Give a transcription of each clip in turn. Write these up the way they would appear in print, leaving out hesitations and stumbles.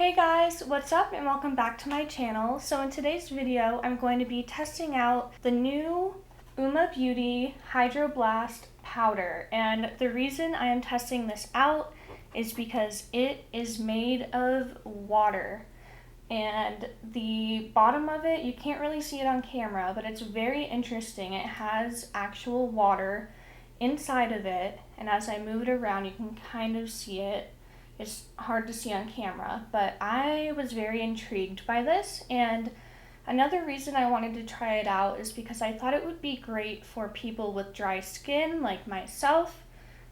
Hey guys, what's up and welcome back to my channel. So in today's video, I'm going to be testing out the new EYESHADOW Hydro Blast powder. And the reason I am testing this out is because it is made of water. And the bottom of it, you can't really see it on camera, but it's very interesting. It has actual water inside of it, and as I move it around, you can kind of see it. It's hard to see on camera, but I was very intrigued by this, and another reason I wanted to try it out is because I thought it would be great for people with dry skin like myself.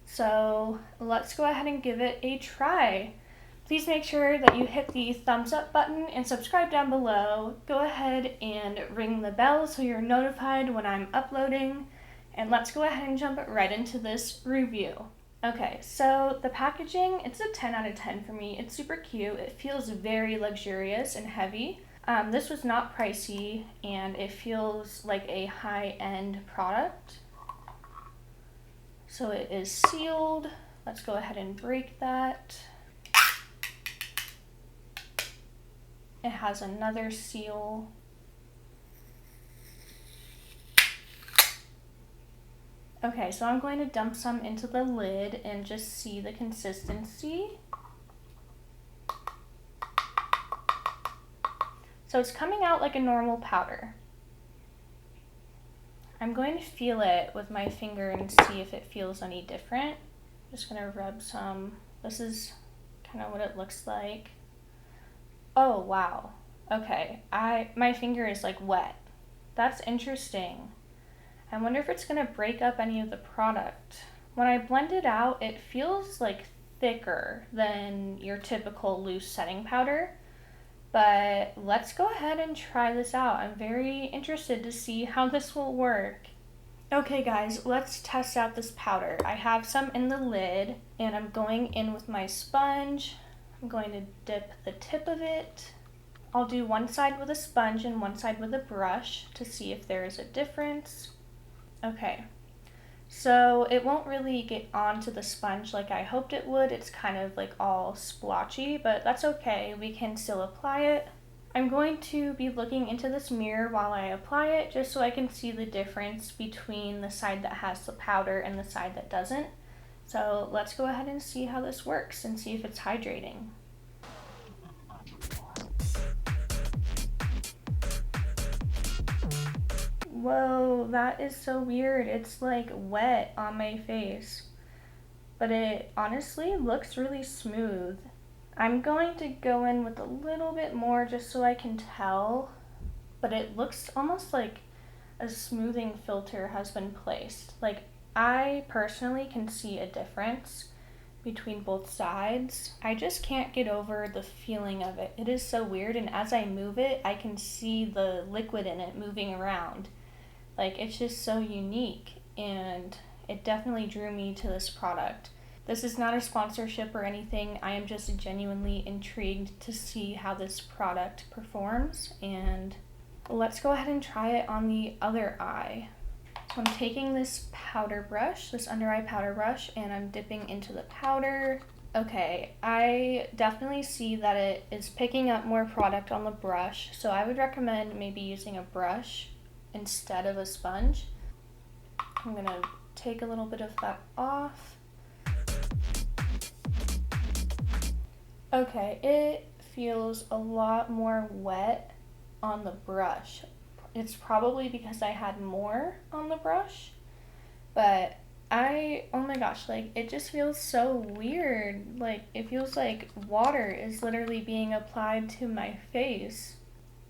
So let's go ahead and give it a try. Please make sure that you hit the thumbs up button and subscribe down below. Go ahead and ring the bell so you're notified when I'm uploading, and let's go ahead and jump right into this review. Okay, so the packaging, it's a 10 out of 10 for me. It's super cute. It feels very luxurious and heavy. This was not pricey, and it feels like a high-end product. So it is sealed. Let's go ahead and break that. It has another seal. Okay, so I'm going to dump some into the lid and just see the consistency. So it's coming out like a normal powder. I'm going to feel it with my finger and see if it feels any different. I'm just gonna rub some. This is kind of what it looks like. Oh, wow. Okay, my finger is like wet. That's interesting. I wonder if it's going to break up any of the product. When I blend it out, it feels like thicker than your typical loose setting powder. But let's go ahead and try this out. I'm very interested to see how this will work. Okay guys, let's test out this powder. I have some in the lid, and I'm going in with my sponge. I'm going to dip the tip of it. I'll do one side with a sponge and one side with a brush to see if there is a difference. Okay, so it won't really get onto the sponge like I hoped it would. It's kind of like all splotchy, but that's okay. We can still apply it. I'm going to be looking into this mirror while I apply it just so I can see the difference between the side that has the powder and the side that doesn't. So let's go ahead and see how this works and see if it's hydrating. Whoa, that is so weird. It's like wet on my face, but it honestly looks really smooth. I'm going to go in with a little bit more just so I can tell, but it looks almost like a smoothing filter has been placed. Like, I personally can see a difference between both sides. I just can't get over the feeling of it. It is so weird, and as I move it, I can see the liquid in it moving around. Like, it's just so unique, and it definitely drew me to this product. This is not a sponsorship or anything. I am just genuinely intrigued to see how this product performs, and let's go ahead and try it on the other eye. So I'm taking this powder brush, this under eye powder brush, and I'm dipping into the powder. Okay, I definitely see that it is picking up more product on the brush, so I would recommend maybe using a brush instead of a sponge. I'm gonna take a little bit of that off. Okay, it feels a lot more wet on the brush. It's probably because I had more on the brush, but oh my gosh, like, it just feels so weird. Like, it feels like water is literally being applied to my face.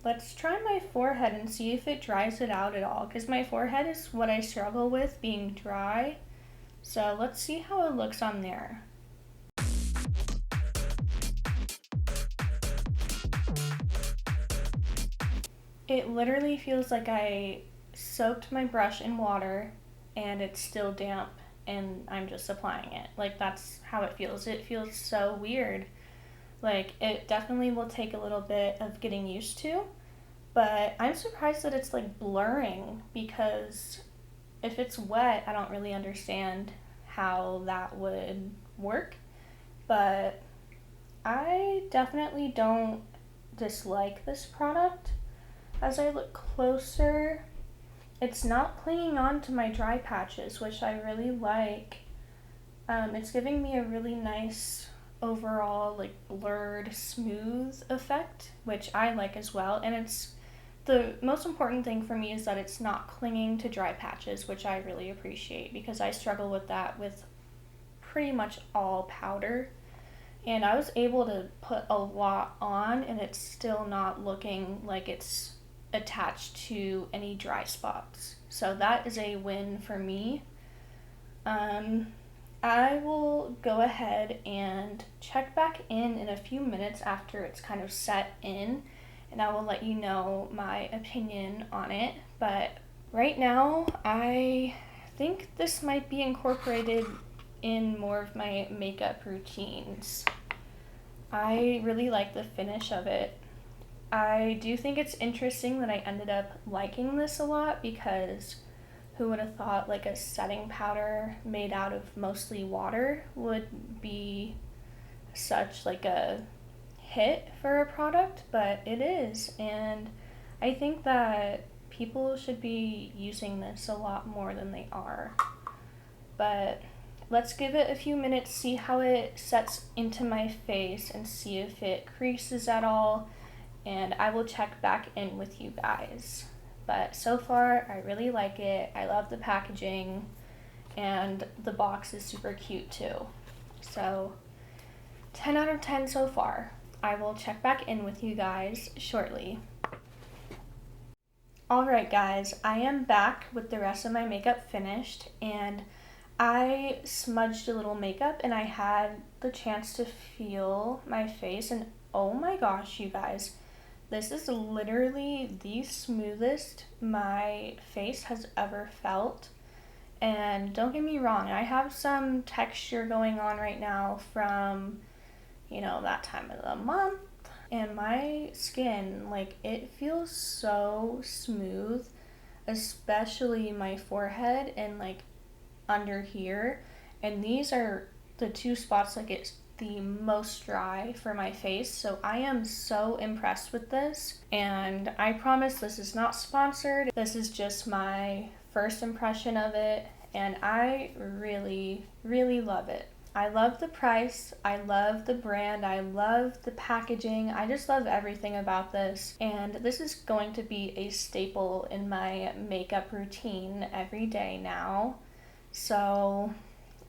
Let's try my forehead and see if it dries it out at all, because my forehead is what I struggle with, being dry. So let's see how it looks on there. It literally feels like I soaked my brush in water and it's still damp and I'm just applying it. Like, that's how it feels. It feels so weird. Like, it definitely will take a little bit of getting used to, but I'm surprised that it's like blurring, because if it's wet, I don't really understand how that would work, but I definitely don't dislike this product. As I look closer, it's not clinging on to my dry patches, which I really like. It's giving me a really nice overall like blurred smooth effect, which I like as well. And it's the most important thing for me is that it's not clinging to dry patches, which I really appreciate because I struggle with that with pretty much all powder. And I was able to put a lot on and it's still not looking like it's attached to any dry spots. So that is a win for me. I will go ahead and check back in a few minutes after it's kind of set in, and I will let you know my opinion on it. But right now, I think this might be incorporated in more of my makeup routines. I really like the finish of it. I do think it's interesting that I ended up liking this a lot because who would have thought like a setting powder made out of mostly water would be such like a hit for a product, but it is. And I think that people should be using this a lot more than they are. But let's give it a few minutes, see how it sets into my face and see if it creases at all, and I will check back in with you guys. But so far, I really like it. I love the packaging, and the box is super cute too. So 10 out of 10 so far. I will check back in with you guys shortly. Alright guys, I am back with the rest of my makeup finished, and I smudged a little makeup and I had the chance to feel my face, and oh my gosh, you guys, this is literally the smoothest my face has ever felt. And don't get me wrong, I have some texture going on right now from, you know, that time of the month. And my skin, like, it feels so smooth, especially my forehead and, like, under here. And these are the two spots, like, it's the most dry for my face, so I am so impressed with this, and I promise this is not sponsored. This is just my first impression of it, and I really love it. I love the price, I love the brand, I love the packaging, I just love everything about this, and this is going to be a staple in my makeup routine every day now. So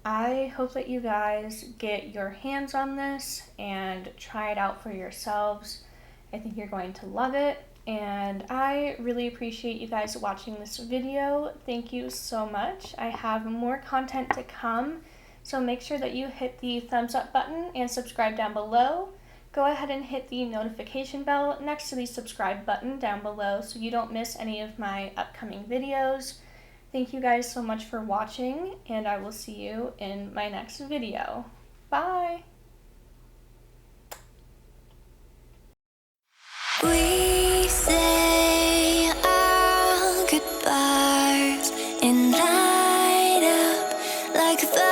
I hope that you guys get your hands on this and try it out for yourselves. I think you're going to love it, and I really appreciate you guys watching this video. Thank you so much. I have more content to come, so make sure that you hit the thumbs up button and subscribe down below. Go ahead and hit the notification bell next to the subscribe button down below so you don't miss any of my upcoming videos. Thank you guys so much for watching, and I will see you in my next video. Bye! We say our goodbyes and light up like the